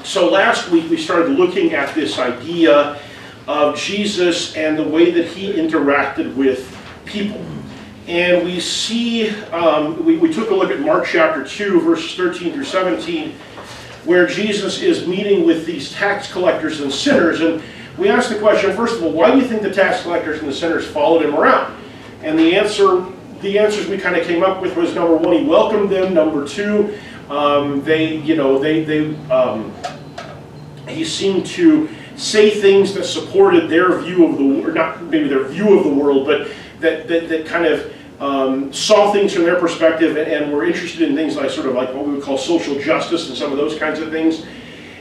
So last week we started looking at this idea of Jesus and the way that he interacted with people. And we see, we took a look at Mark chapter 2, verses 13 through 17, where Jesus is meeting with these tax collectors and sinners. And we asked the question, first of all, why do you think the tax collectors and the sinners followed him around? And the answers we kind of came up with was, number one, he welcomed them. Number two, he seemed to say things that supported their view of the world, not maybe their view of the world, but that kind of saw things from their perspective and were interested in things like sort of like what we would call social justice and some of those kinds of things.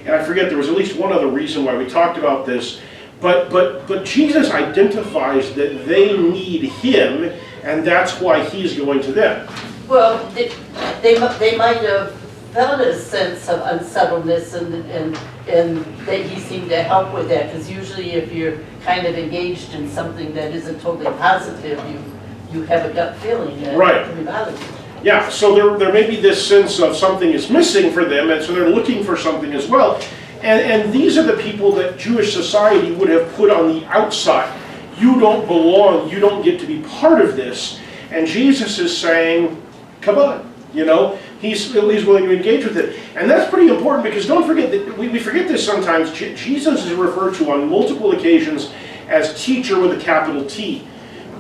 And I forget, there was at least one other reason why we talked about this, but Jesus identifies that they need him, and that's why he's going to them. Well, they might have felt a sense of unsettledness and that he seemed to help with that, because usually if you're kind of engaged in something that isn't totally positive, you have a gut feeling that right. It can be bothering you. Yeah, so there may be this sense of something is missing for them, and so they're looking for something as well. And these are the people that Jewish society would have put on the outside. You don't belong, you don't get to be part of this. And Jesus is saying, come on, you know, he's willing to engage with it. And that's pretty important, because don't forget that we forget this sometimes. Jesus is referred to on multiple occasions as teacher with a capital T.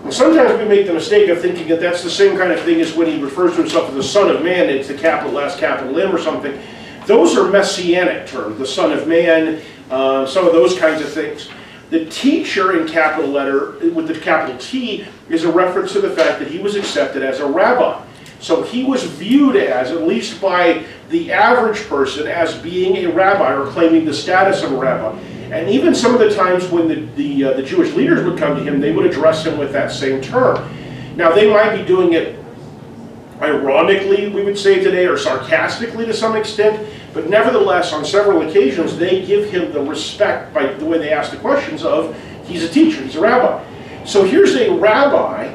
And sometimes we make the mistake of thinking that that's the same kind of thing as when he refers to himself as the Son of Man. It's the capital S, capital M or something. Those are messianic terms, the Son of Man, some of those kinds of things. The teacher in capital letter with the capital T is a reference to the fact that he was accepted as a rabbi. So he was viewed as, at least by the average person, as being a rabbi or claiming the status of a rabbi. And even some of the times when the Jewish leaders would come to him, they would address him with that same term. Now they might be doing it ironically, we would say today, or sarcastically to some extent, but nevertheless, on several occasions, they give him the respect by the way they ask the questions of, he's a teacher, he's a rabbi. So here's a rabbi,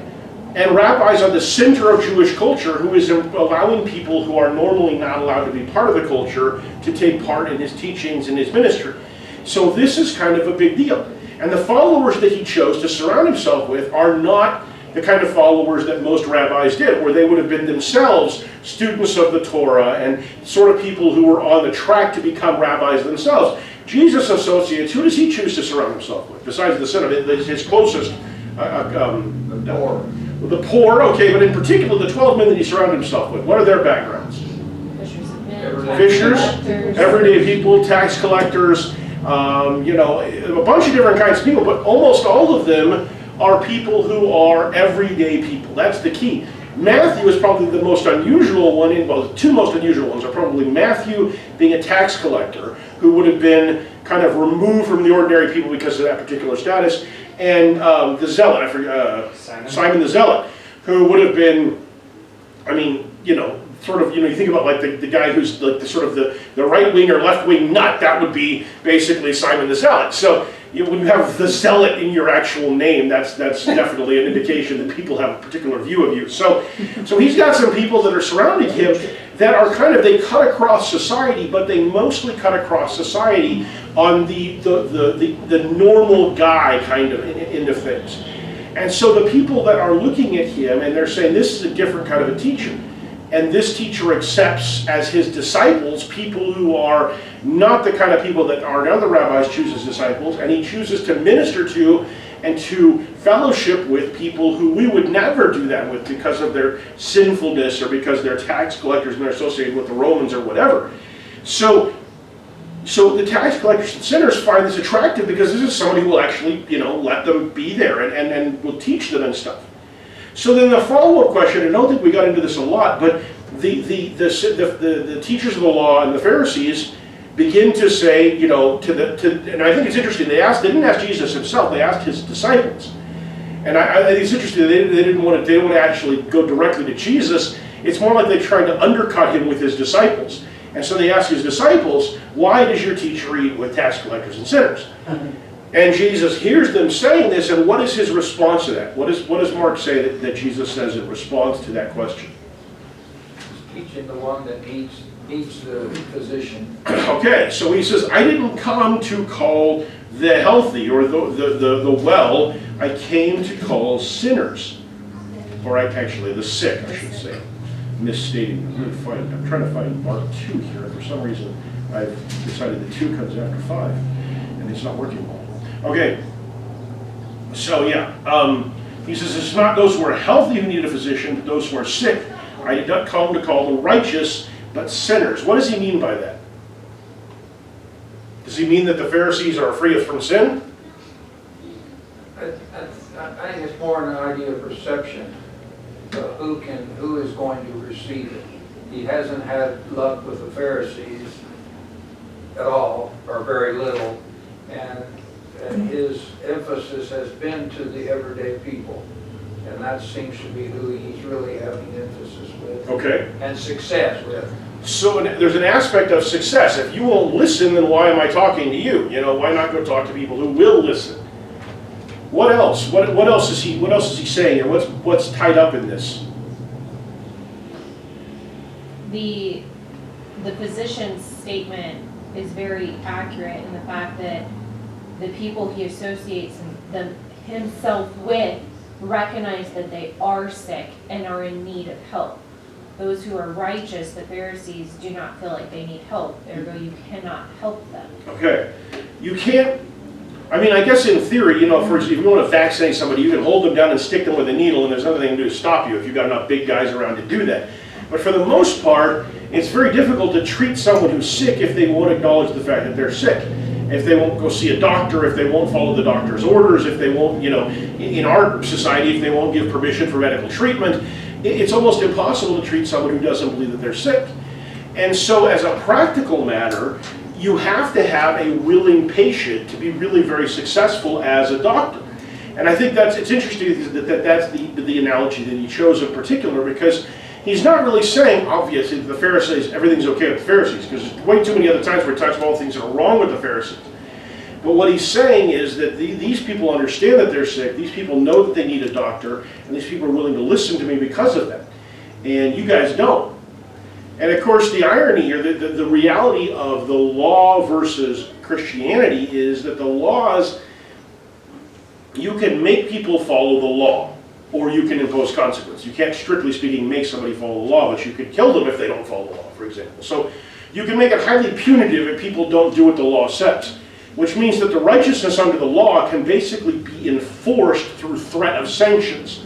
and rabbis are the center of Jewish culture, who is allowing people who are normally not allowed to be part of the culture to take part in his teachings and his ministry. So this is kind of a big deal. And the followers that he chose to surround himself with are not the kind of followers that most rabbis did, where they would have been themselves students of the Torah and sort of people who were on the track to become rabbis themselves. Jesus associates, who does he choose to surround himself with, besides the son of his closest? The poor. The poor, okay, but in particular the 12 men that he surrounded himself with. What are their backgrounds? Fishers, everyday people, tax collectors, you know, a bunch of different kinds of people, but almost all of them are people who are everyday people. That's the key. Matthew is probably the most unusual one. Well, the two most unusual ones are probably Matthew being a tax collector, who would have been kind of removed from the ordinary people because of that particular status, and the zealot, I forget, Simon the Zealot, who would have been, I mean, you know, sort of, you know, you think about like the guy who's like the sort of the right wing or left wing nut, that would be basically Simon the Zealot. So when you have the zealot in your actual name, that's definitely an indication that people have a particular view of you. So he's got some people that are surrounding him that are kind of, they cut across society, but they mostly cut across society on the normal guy kind of end of things. And so the people that are looking at him and they're saying, this is a different kind of a teacher. And this teacher accepts as his disciples people who are not the kind of people that our other rabbis choose as disciples, and he chooses to minister to and to fellowship with people who we would never do that with because of their sinfulness or because they're tax collectors and they're associated with the Romans or whatever. So the tax collectors and sinners find this attractive because this is somebody who will actually, you know, let them be there and will teach them and stuff. So then the follow-up question, and I don't think we got into this a lot, but the teachers of the law and the Pharisees begin to say, you know, and I think it's interesting, they didn't ask Jesus himself, they asked his disciples. And I think it's interesting, they didn't want to actually go directly to Jesus. It's more like they're trying to undercut him with his disciples. And so they ask his disciples, why does your teacher eat with tax collectors and sinners? And Jesus hears them saying this, and what is his response to that? What does Mark say that Jesus says in response to that question? He's teaching the one that needs needs the physician. Okay, so he says, I didn't come to call the healthy or the well, I came to call sinners. Or actually, the sick, I should say. Misstating. I'm trying to find Mark 2 here. For some reason, I've decided that 2 comes after 5, and it's not working well. Okay, so yeah, he says, it's not those who are healthy who need a physician, but those who are sick. I did not come to call the righteous, but sinners. What does he mean by that? Does he mean that the Pharisees are free from sin? I think it's more an idea of perception. Who is going to receive it? He hasn't had luck with the Pharisees at all, or very little, and his emphasis has been to the everyday people, and that seems to be who he's really having emphasis with. Okay. And success with. So there's an aspect of success. If you won't listen, then why am I talking to you? You know, why not go talk to people who will listen? What else? What else is he saying, or what's tied up in this? The physician's statement is very accurate in the fact that the people he associates himself with recognize that they are sick and are in need of help. Those who are righteous, the Pharisees, do not feel like they need help, ergo you cannot help them. Okay. You can't, I mean, I guess in theory, you know, for example, if you want to vaccinate somebody, you can hold them down and stick them with a needle, and there's nothing they can do to stop you if you've got enough big guys around to do that. But for the most part, it's very difficult to treat someone who's sick if they won't acknowledge the fact that they're sick. If they won't go see a doctor, if they won't follow the doctor's orders, if they won't, you know, in our society, if they won't give permission for medical treatment, it's almost impossible to treat someone who doesn't believe that they're sick. And so as a practical matter, you have to have a willing patient to be really very successful as a doctor. And I think it's interesting that that's the analogy that he chose in particular, because he's not really saying, obviously, the Pharisees, everything's okay with the Pharisees, because there's way too many other times where he talks about all the things that are wrong with the Pharisees. But what he's saying is that these people understand that they're sick, these people know that they need a doctor, and these people are willing to listen to me because of that. And you guys don't. And of course, the irony here, the reality of the law versus Christianity is that the laws, you can make people follow the law, or you can impose consequence. You can't, strictly speaking, make somebody follow the law, but you could kill them if they don't follow the law, for example. So you can make it highly punitive if people don't do what the law says, which means that the righteousness under the law can basically be enforced through threat of sanctions.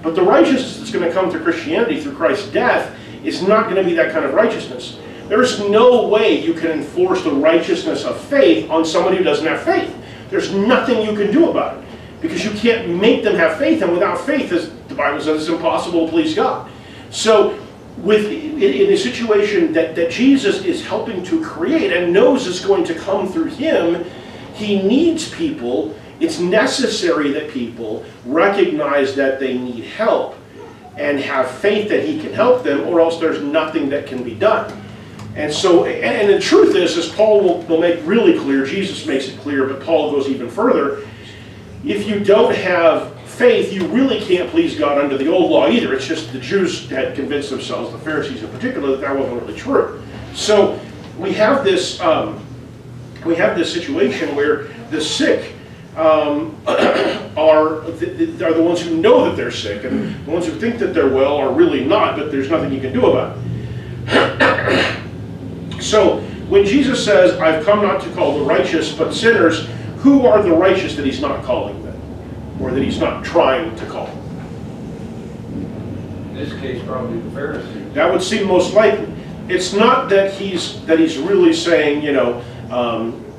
But the righteousness that's going to come through Christianity, through Christ's death, is not going to be that kind of righteousness. There's no way you can enforce the righteousness of faith on somebody who doesn't have faith. There's nothing you can do about it, because you can't make them have faith, and without faith, as the Bible says, it's impossible to please God. So in a situation that Jesus is helping to create and knows is going to come through him, he needs people. It's necessary that people recognize that they need help and have faith that he can help them, or else there's nothing that can be done. And so, and the truth is, as Paul will make really clear, Jesus makes it clear, but Paul goes even further, if you don't have faith, you really can't please God under the old law either. It's just the Jews had convinced themselves, the Pharisees in particular, that wasn't really true. So we have this situation where the sick are the ones who know that they're sick, and the ones who think that they're well are really not, but there's nothing you can do about it. So when Jesus says, I've come not to call the righteous but sinners, who are the righteous that he's not calling them, or that he's not trying to call? In this case, probably the Pharisees. That would seem most likely. It's not that he's really saying, you know,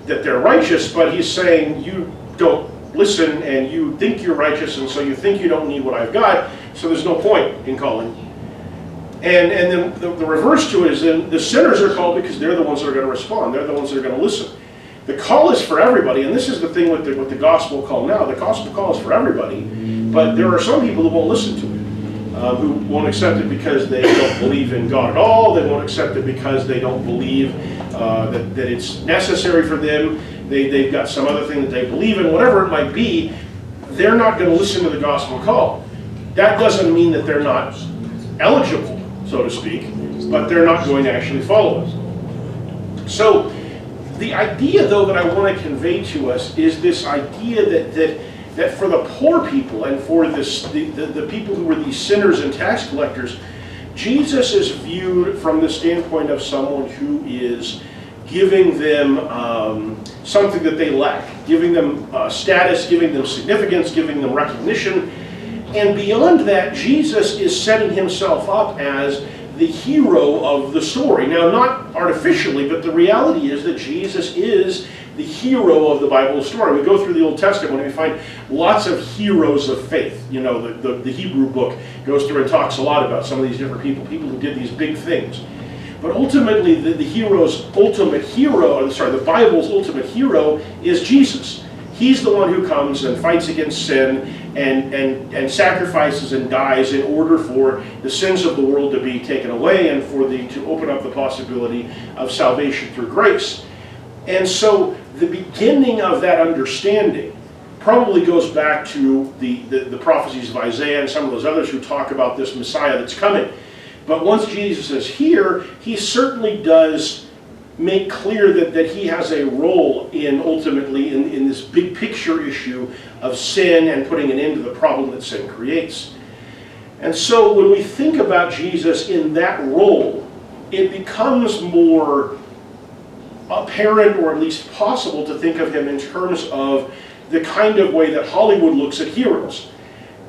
that they're righteous, but he's saying you don't listen and you think you're righteous, and so you think you don't need what I've got, so there's no point in calling. And then the reverse to it is then the sinners are called because they're the ones that are going to respond. They're the ones that are going to listen. The call is for everybody, and this is the thing with the gospel call now. The gospel call is for everybody, but there are some people who won't listen to it, who won't accept it because they don't believe in God at all. They won't accept it because they don't believe that it's necessary for them. They've got some other thing that they believe in, whatever it might be. They're not going to listen to the gospel call. That doesn't mean that they're not eligible, so to speak. but they're not going to actually follow us. So the idea, though, that I want to convey to us is this idea that for the poor people and for the people who were these sinners and tax collectors, Jesus is viewed from the standpoint of someone who is giving them something that they lack, giving them status, giving them significance, giving them recognition. And beyond that, Jesus is setting himself up as the hero of the story. Now, not artificially, but the reality is that Jesus is the hero of the Bible story. We go through the Old Testament and we find lots of heroes of faith. You know, the Hebrew book goes through and talks a lot about some of these different people who did these big things. But ultimately, the Bible's ultimate hero is Jesus. He's the one who comes and fights against sin and sacrifices and dies in order for the sins of the world to be taken away and to open up the possibility of salvation through grace. And so the beginning of that understanding probably goes back to the prophecies of Isaiah and some of those others who talk about this Messiah that's coming. But once Jesus is here, he certainly does make clear that he has a role ultimately in this big picture issue of sin and putting an end to the problem that sin creates. And so when we think about Jesus in that role, it becomes more apparent, or at least possible, to think of him in terms of the kind of way that Hollywood looks at heroes.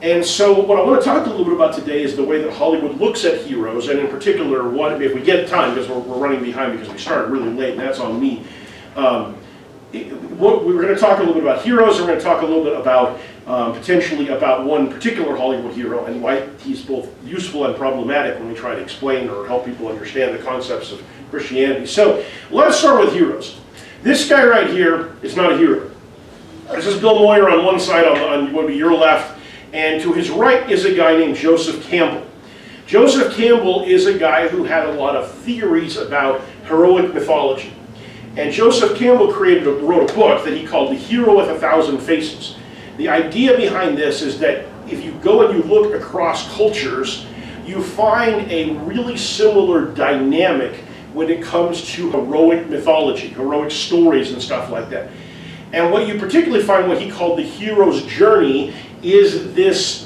And so what I want to talk a little bit about today is the way that Hollywood looks at heroes, and in particular, if we get time, because we're running behind because we started really late, and that's on me. We're going to talk a little bit about heroes, and we're going to talk a little bit about, potentially about one particular Hollywood hero, and why he's both useful and problematic when we try to explain or help people understand the concepts of Christianity. So let's start with heroes. This guy right here is not a hero. This is Bill Moyer on one side, on what would be your left. And to his right is a guy named Joseph Campbell. Joseph Campbell is a guy who had a lot of theories about heroic mythology. And Joseph Campbell wrote a book that he called The Hero with 1,000 Faces. The idea behind this is that if you go and you look across cultures, you find a really similar dynamic when it comes to heroic mythology, heroic stories and stuff like that. And what you particularly find, what he called the hero's journey, is this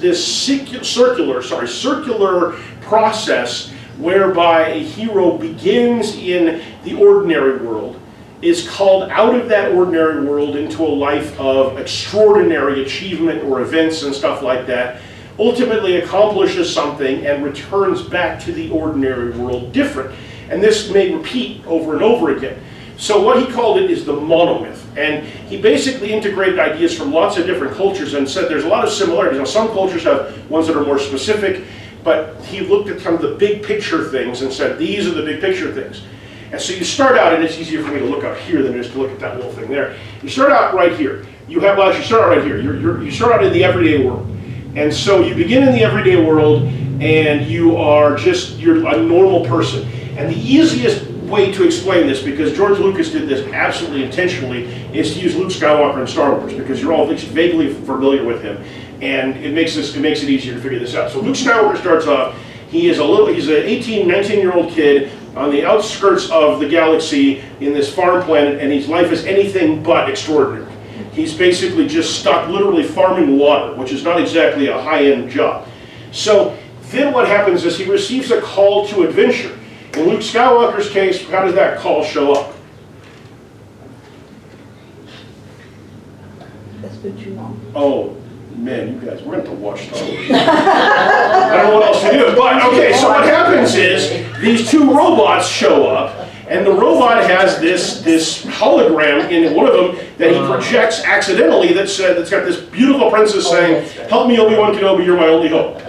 circular process whereby a hero begins in the ordinary world, is called out of that ordinary world into a life of extraordinary achievement or events and stuff like that, ultimately accomplishes something and returns back to the ordinary world different. And this may repeat over and over again. So what he called it is the monomyth. And he basically integrated ideas from lots of different cultures and said there's a lot of similarities. Now, some cultures have ones that are more specific, but he looked at kind of the big picture things and said these are the big picture things. And so you start out, and it's easier for me to look up here than it is to look at that little thing there. You start out right here. You start out right here. You start out in the everyday world. And so you begin in the everyday world, and you're a normal person. And the easiest way to explain this, because George Lucas did this absolutely intentionally, is to use Luke Skywalker in Star Wars, because you're all at least vaguely familiar with him, and it makes it easier to figure this out. So Luke Skywalker starts off, he's an 18, 19-year-old kid on the outskirts of the galaxy in this farm planet, and his life is anything but extraordinary. He's basically just stuck literally farming water, which is not exactly a high-end job. So then what happens is he receives a call to adventure. In Luke Skywalker's case, how does that call show up? That's what you want. Oh, man, you guys, we're going to have to watch Star Wars. I don't know what else to do. But, okay, so what happens is these two robots show up, and the robot has this hologram in one of them that he projects accidentally that's got this beautiful princess saying, "Help me, Obi-Wan Kenobi, you're my only hope."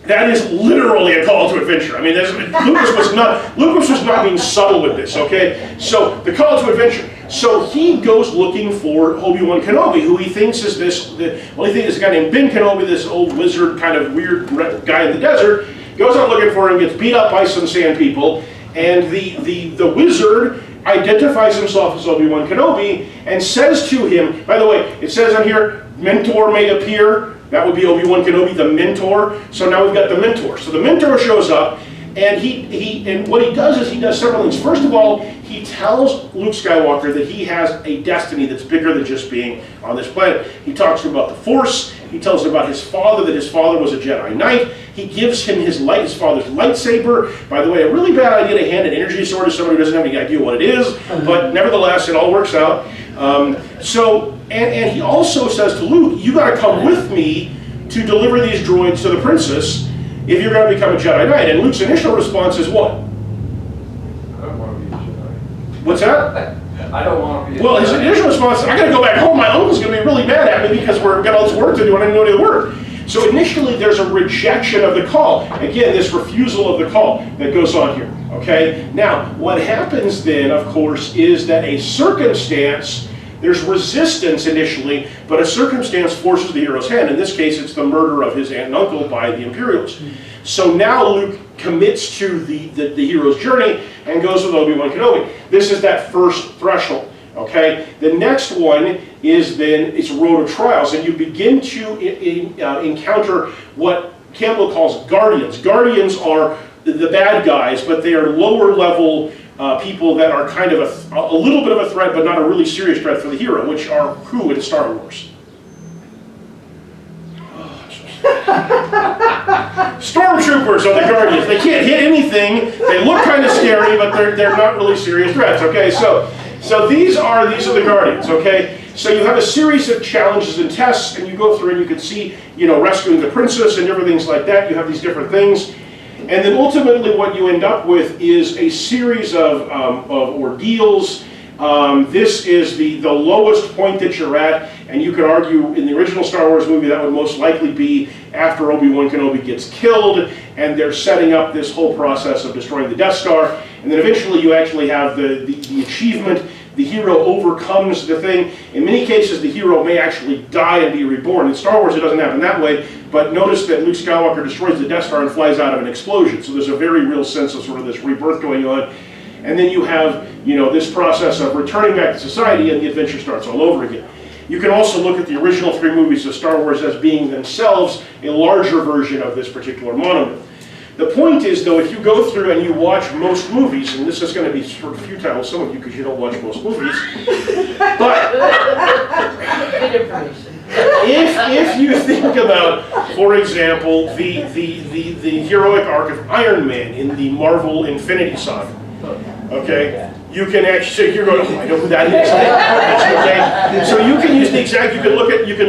That is literally a call to adventure. I mean, Lucas was not being subtle with this, okay? So, the call to adventure. So he goes looking for Obi-Wan Kenobi, who he thinks is a guy named Ben Kenobi, this old wizard, kind of weird guy in the desert. Goes out looking for him, gets beat up by some sand people, and the wizard identifies himself as Obi-Wan Kenobi and says to him, by the way, it says on here, mentor may appear. That would be Obi-Wan Kenobi, the mentor. So now we've got the mentor. So the mentor shows up, And what he does is he does several things. First of all, he tells Luke Skywalker that he has a destiny that's bigger than just being on this planet. He talks to him about the Force. He tells him about his father, that his father was a Jedi Knight. He gives him his father's lightsaber. By the way, a really bad idea to hand an energy sword to somebody who doesn't have any idea what it is, but nevertheless, it all works out. And he also says to Luke, you got to come with me to deliver these droids to the princess if you're going to become a Jedi Knight. And Luke's initial response is what? I don't want to be a Jedi. What's that? I don't want to be a Well, his Jedi. initial response is, I got to go back home. My uncle's going to be really mad at me because we've got all this work to do and I didn't know any of the work. So initially, there's a rejection of the call. Again, this refusal of the call that goes on here, okay? Now, what happens then, of course, is that a circumstance, there's resistance initially, but a circumstance forces the hero's hand. In this case, it's the murder of his aunt and uncle by the Imperials. So now Luke commits to the hero's journey and goes with Obi-Wan Kenobi. This is that first threshold. Okay, the next one is then it's road of trials, and you begin to encounter what Campbell calls guardians. Guardians are the bad guys, but they are lower level people that are kind of a little bit of a threat, but not a really serious threat for the hero, which are who in Star Wars? Stormtroopers are the guardians. They can't hit anything. They look kind of scary, but they're not really serious threats. Okay, so these are the guardians. Okay, so you have a series of challenges and tests, and you go through and you can see, rescuing the princess and different things like that. You have these different things, and then ultimately what you end up with is a series of ordeals. This is the lowest point that you're at, and you could argue in the original Star Wars movie that would most likely be after Obi-Wan Kenobi gets killed, and they're setting up this whole process of destroying the Death Star, and then eventually you actually have the achievement. The hero overcomes the thing. In many cases, the hero may actually die and be reborn. In Star Wars, it doesn't happen that way, but notice that Luke Skywalker destroys the Death Star and flies out of an explosion, so there's a very real sense of sort of this rebirth going on. And then you have, this process of returning back to society, and the adventure starts all over again. You can also look at the original 3 movies of Star Wars as being themselves a larger version of this particular monomyth. The point is, though, if you go through and you watch most movies, and this is going to be sort of futile with some of you because you don't watch most movies, but Good information. if you think about, for example, the heroic arc of Iron Man in the Marvel Infinity Saga, okay, you can actually, so you're going, oh, I know who that is. Okay? So you can use the exact, you can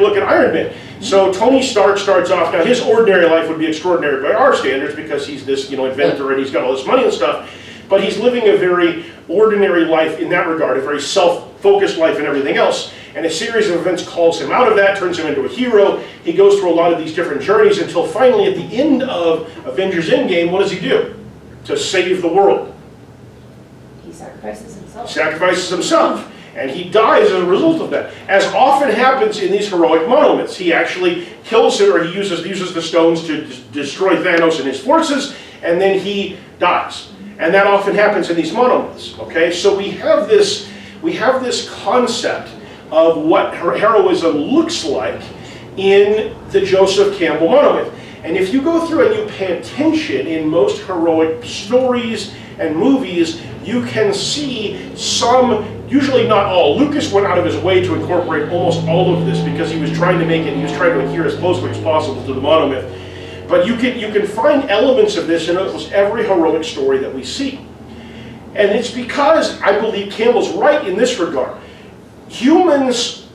look at Iron Man. So Tony Stark starts off, now his ordinary life would be extraordinary by our standards because he's this, inventor and he's got all this money and stuff, but he's living a very ordinary life in that regard, a very self-focused life and everything else. And a series of events calls him out of that, turns him into a hero. He goes through a lot of these different journeys until finally at the end of Avengers Endgame, what does he do? To save the world. He sacrifices himself. Sacrifices himself. And he dies as a result of that. As often happens in these heroic monomyths, he actually kills him, or he uses the stones to destroy Thanos and his forces, and then he dies. And that often happens in these monomyths. Okay, so we have this concept of what heroism looks like in the Joseph Campbell monomyth. And if you go through and you pay attention in most heroic stories and movies, you can see some, usually not all. Lucas went out of his way to incorporate almost all of this because he was trying to make it, he was trying to adhere as closely as possible to the monomyth. But you can find elements of this in almost every heroic story that we see. And it's because I believe Campbell's right in this regard. Humans,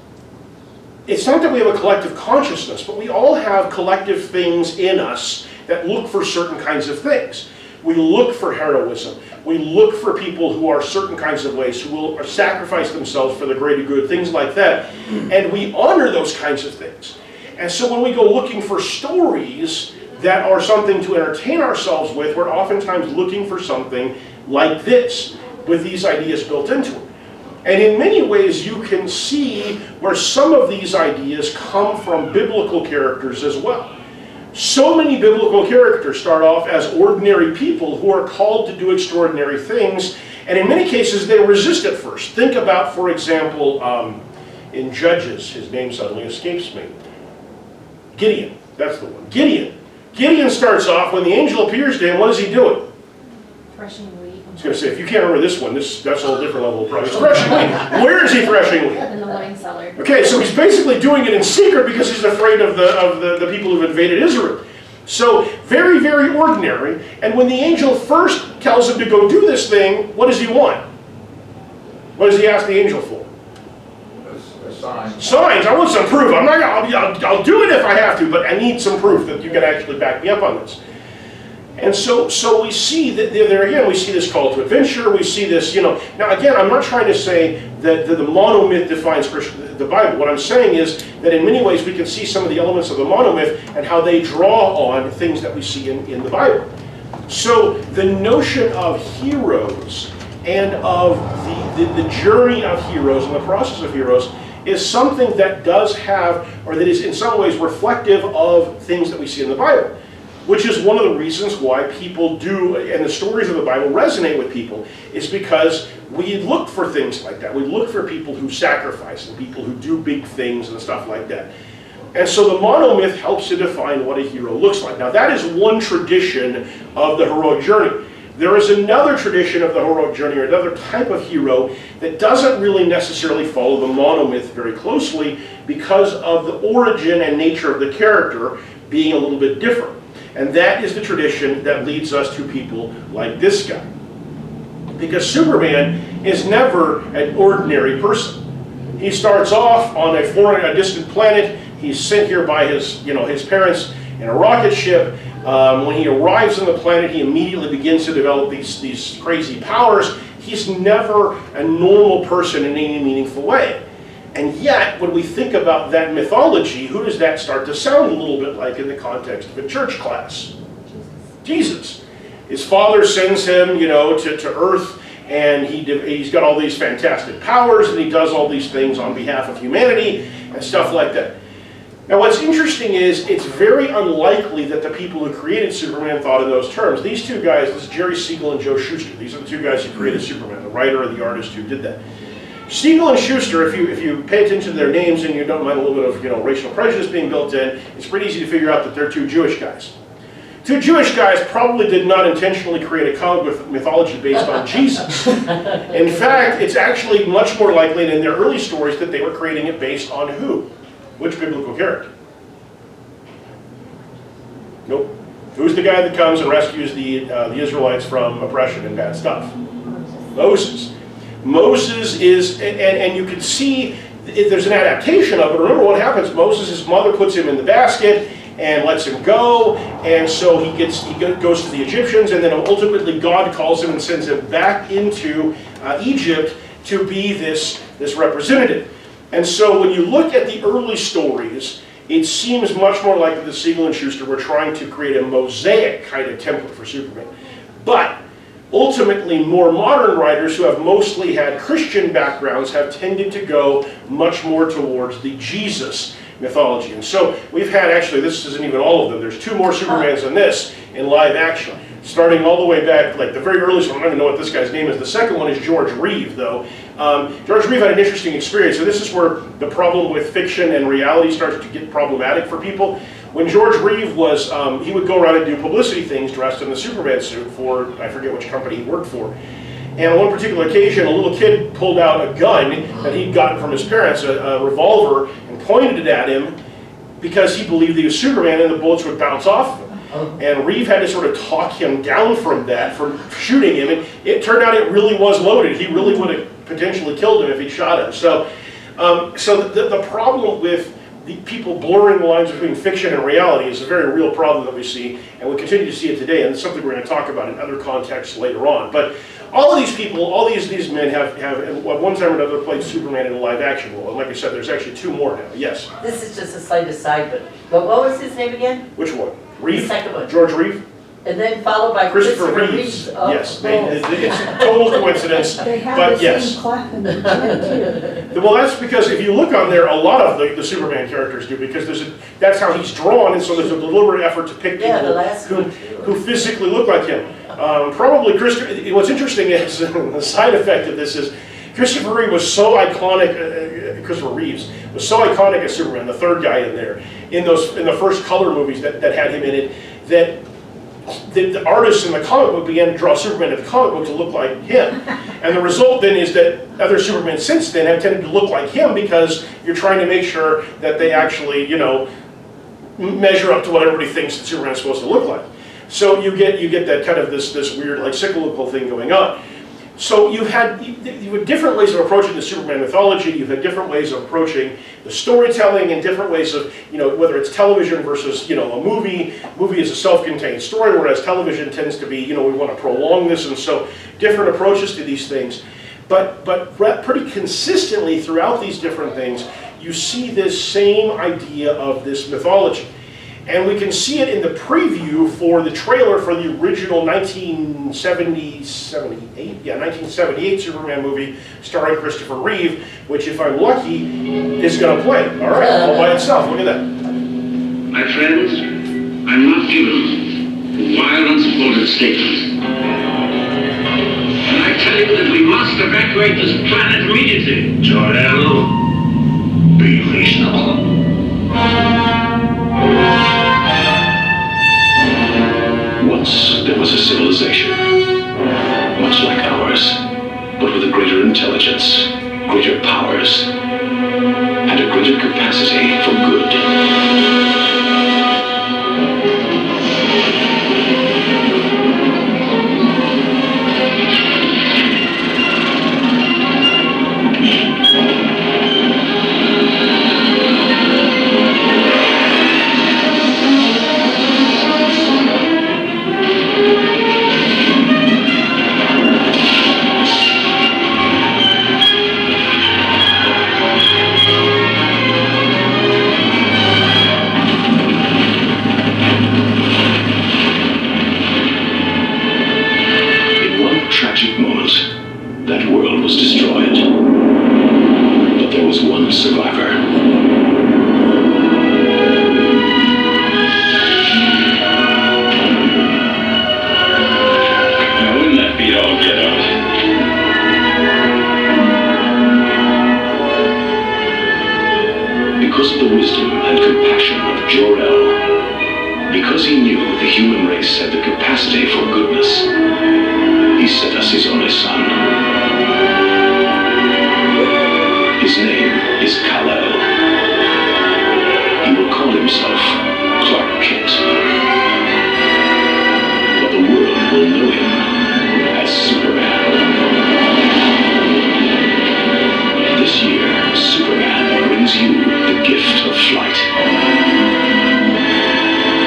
it's not that we have a collective consciousness, but we all have collective things in us that look for certain kinds of things. We look for heroism. We look for people who are certain kinds of ways, who will sacrifice themselves for the greater good, things like that. And we honor those kinds of things. And so when we go looking for stories that are something to entertain ourselves with, we're oftentimes looking for something like this, with these ideas built into it. And in many ways, you can see where some of these ideas come from biblical characters as well. So many biblical characters start off as ordinary people who are called to do extraordinary things, and in many cases, they resist at first. Think about, for example, in Judges, his name suddenly escapes me. Gideon, that's the one. Gideon starts off, when the angel appears to him, what is he doing? Threshing wheat. I was going to say, if you can't remember this one, that's a whole different level of progress. Threshing wheat. Where is he threshing wheat? In the wine cellar. Okay, so he's basically doing it in secret because he's afraid of the people who've invaded Israel. So very, very ordinary. And when the angel first tells him to go do this thing, what does he want? What does he ask the angel for? A sign. Signs. I want some proof. I'll do it if I have to, but I need some proof that you can actually back me up on this. And so we see that there again, we see this call to adventure. We see this, Now again, I'm not trying to say that the monomyth defines the Bible. What I'm saying is that in many ways we can see some of the elements of the monomyth and how they draw on things that we see in the Bible. So the notion of heroes and of the journey of heroes and the process of heroes is something that does have, or that is in some ways reflective of things that we see in the Bible. Which is one of the reasons why people do, and the stories of the Bible resonate with people, is because we look for things like that. We look for people who sacrifice and people who do big things and stuff like that. And so the monomyth helps to define what a hero looks like. Now that is one tradition of the heroic journey. There is another tradition of the heroic journey, or another type of hero, that doesn't really necessarily follow the monomyth very closely because of the origin and nature of the character being a little bit different. And that is the tradition that leads us to people like this guy. Because Superman is never an ordinary person. He starts off on a distant planet. He's sent here by his parents in a rocket ship. When he arrives on the planet, he immediately begins to develop these crazy powers. He's never a normal person in any meaningful way. And yet, when we think about that mythology, who does that start to sound a little bit like in the context of a church class? Jesus. His father sends him, to Earth, and he's got all these fantastic powers, and he does all these things on behalf of humanity, and stuff like that. Now what's interesting is, it's very unlikely that the people who created Superman thought in those terms. These two guys, this is Jerry Siegel and Joe Shuster, these are the two guys who created Superman, the writer and the artist who did that. Siegel and Shuster, if you pay attention to their names and you don't mind a little bit of racial prejudice being built in, it's pretty easy to figure out that they're two Jewish guys. Two Jewish guys probably did not intentionally create a comic mythology based on Jesus. In fact, it's actually much more likely in their early stories that they were creating it based on who? Which biblical character? Nope. Who's the guy that comes and rescues the Israelites from oppression and bad stuff? Moses. Moses is, and you can see there's an adaptation of it. Remember what happens? Moses' mother puts him in the basket and lets him go, and so he goes to the Egyptians, and then ultimately God calls him and sends him back into Egypt to be this representative. And so when you look at the early stories, it seems much more like the Siegel and Shuster were trying to create a mosaic kind of template for Superman. But ultimately, more modern writers who have mostly had Christian backgrounds have tended to go much more towards the Jesus mythology. And so we've had, actually, this isn't even all of them, there's two more Supermans than this in live action. Starting all the way back, like the very earliest one, I don't even know what this guy's name is. The second one is George Reeve, though. George Reeve had an interesting experience. So this is where the problem with fiction and reality starts to get problematic for people. When George Reeve was, he would go around and do publicity things dressed in the Superman suit for, I forget which company he worked for. And on one particular occasion, a little kid pulled out a gun that he'd gotten from his parents, a revolver, and pointed it at him because he believed he was Superman and the bullets would bounce off of him. And Reeve had to sort of talk him down from that, from shooting him, and it turned out it really was loaded. He really would have potentially killed him if he'd shot him. So the problem with the people blurring the lines between fiction and reality is a very real problem that we see, and we continue to see it today, and it's something we're going to talk about in other contexts later on. But all of these people, all these men have at one time or another played Superman in a live action role. And like I said, there's actually two more now. Yes? This is just a slight aside, but what was his name again? Which one? Reeve? The second one. George Reeve? And then followed by Christopher Christopher Reeves. Oh, Yes, oh. it's a total coincidence, They have but the yes. same clap in the chin, too. Well, that's because if you look on there, a lot of the Superman characters do, because that's how he's drawn, and so there's a deliberate effort to pick Yeah, the people last one, too. who physically look like him. Probably Christopher. What's interesting is the side effect of this is Christopher Reeve was so iconic. Christopher Reeves was so iconic as Superman, the third guy in there, in the first color movies that had him in it, that the artists in the comic book began to draw Superman in the comic book to look like him. And the result then is that other Supermen since then have tended to look like him because you're trying to make sure that they actually, you know, measure up to what everybody thinks that Superman is supposed to look like. So you get that kind of this weird like cyclical thing going on. So you had different ways of approaching the Superman mythology. You've had different ways of approaching the storytelling and different ways of, you know, whether it's television versus, you know, a movie. Movie is a self-contained story, whereas television tends to be, you know, we want to prolong this, and so different approaches to these things. But pretty consistently throughout these different things, you see this same idea of this mythology. And we can see it in the preview for the trailer for the original 1978 Superman movie starring Christopher Reeve, which, if I'm lucky, is going to play. All right, all by itself. Look at that. My friends, I'm not given to wild, unsupported statements. And I tell you that we must evacuate this planet immediately. Jor-El, be reasonable. Once there was a civilization, much like ours, but with a greater intelligence, greater powers, and a greater capacity for good. Tragic moment, that world was destroyed. But there was one survivor. Now, wouldn't that be all get out? Because of the wisdom and compassion of Jor-El, because he knew the human race had the capacity for goodness, he sent us his only son. His name is Kal-El. He will call himself Clark Kent. But the world will know him as Superman. This year, Superman brings you the gift of flight.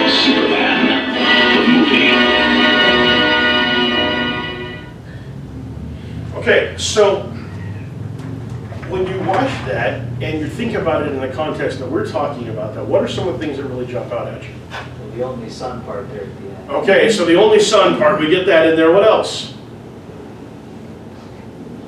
Superman, the movie. Okay, so when you watch that and you think about it in the context that we're talking about, that what are some of the things that really jump out at you? The only son part there at the end. Okay, so the only son part, we get that in there. What else?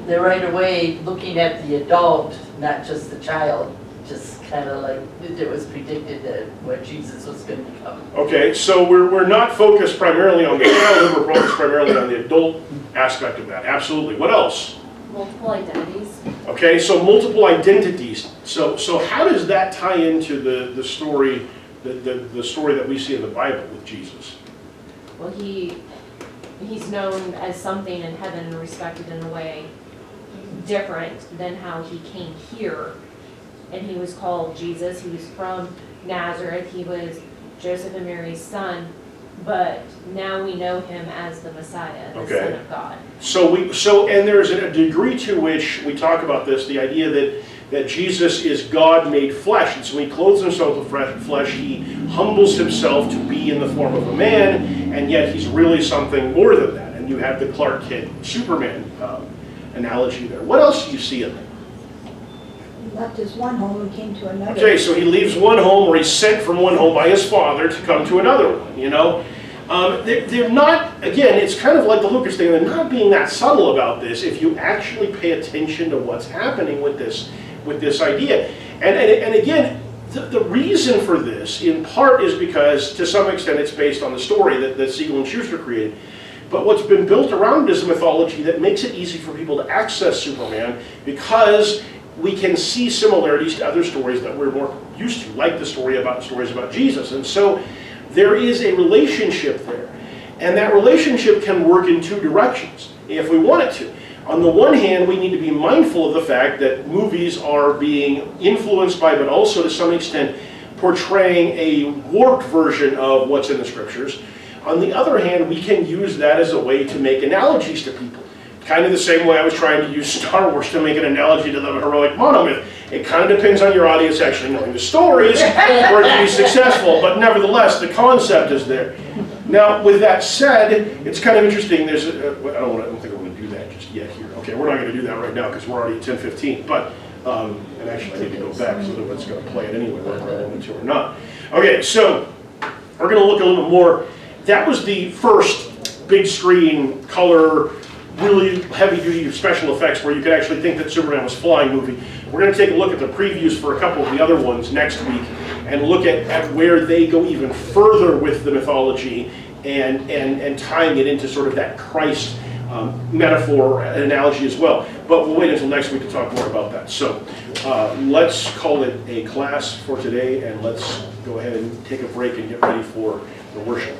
They're right away looking at the adult, not just the child, just kind of like it was predicted that what Jesus was going to become. Okay, so we're not focused primarily on the childhood, we're focused primarily on the adult aspect of that. Absolutely. What else? Multiple identities. Okay, so multiple identities. So how does that tie into the story, the story that we see in the Bible with Jesus? Well, he's known as something in heaven and respected in a way different than how he came here. And he was called Jesus. He was from Nazareth. He was Joseph and Mary's son. But now we know him as the Messiah, the Son of God. So and there's a degree to which we talk about this, the idea that Jesus is God made flesh. And so when he clothes himself with flesh, he humbles himself to be in the form of a man, and yet he's really something more than that. And you have the Clark Kent Superman analogy there. What else do you see in there? He left his one home and came to another. Okay, so he leaves one home, or he's sent from one home by his father to come to another one, you know? They're not, again, it's kind of like the Lucas thing, they're not being that subtle about this if you actually pay attention to what's happening with this idea. And again, the reason for this, in part, is because, to some extent, it's based on the story that Siegel and Schuster created. But what's been built around it is a mythology that makes it easy for people to access Superman, because we can see similarities to other stories that we're more used to, like the stories about Jesus. And so there is a relationship there. And that relationship can work in two directions, if we want it to. On the one hand, we need to be mindful of the fact that movies are being influenced by, but also to some extent, portraying a warped version of what's in the scriptures. On the other hand, we can use that as a way to make analogies to people. Kind of the same way I was trying to use Star Wars to make an analogy to the heroic monomyth. It kind of depends on your audience actually knowing the stories for it to be successful, but nevertheless, the concept is there. Now, with that said, it's kind of interesting. There's I don't think I'm going to do that just yet here. Okay, we're not going to do that right now because we're already at 10:15. But and actually, I need to go back so that it's going to play it anyway, whether I want it to or not. Okay, so we're going to look a little bit more. That was the first big screen color, really heavy-duty special effects where you could actually think that Superman was flying movie. We're going to take a look at the previews for a couple of the other ones next week and look at where they go even further with the mythology and tying it into sort of that Christ metaphor analogy as well. But we'll wait until next week to talk more about that. So let's call it a class for today, and let's go ahead and take a break and get ready for the worship.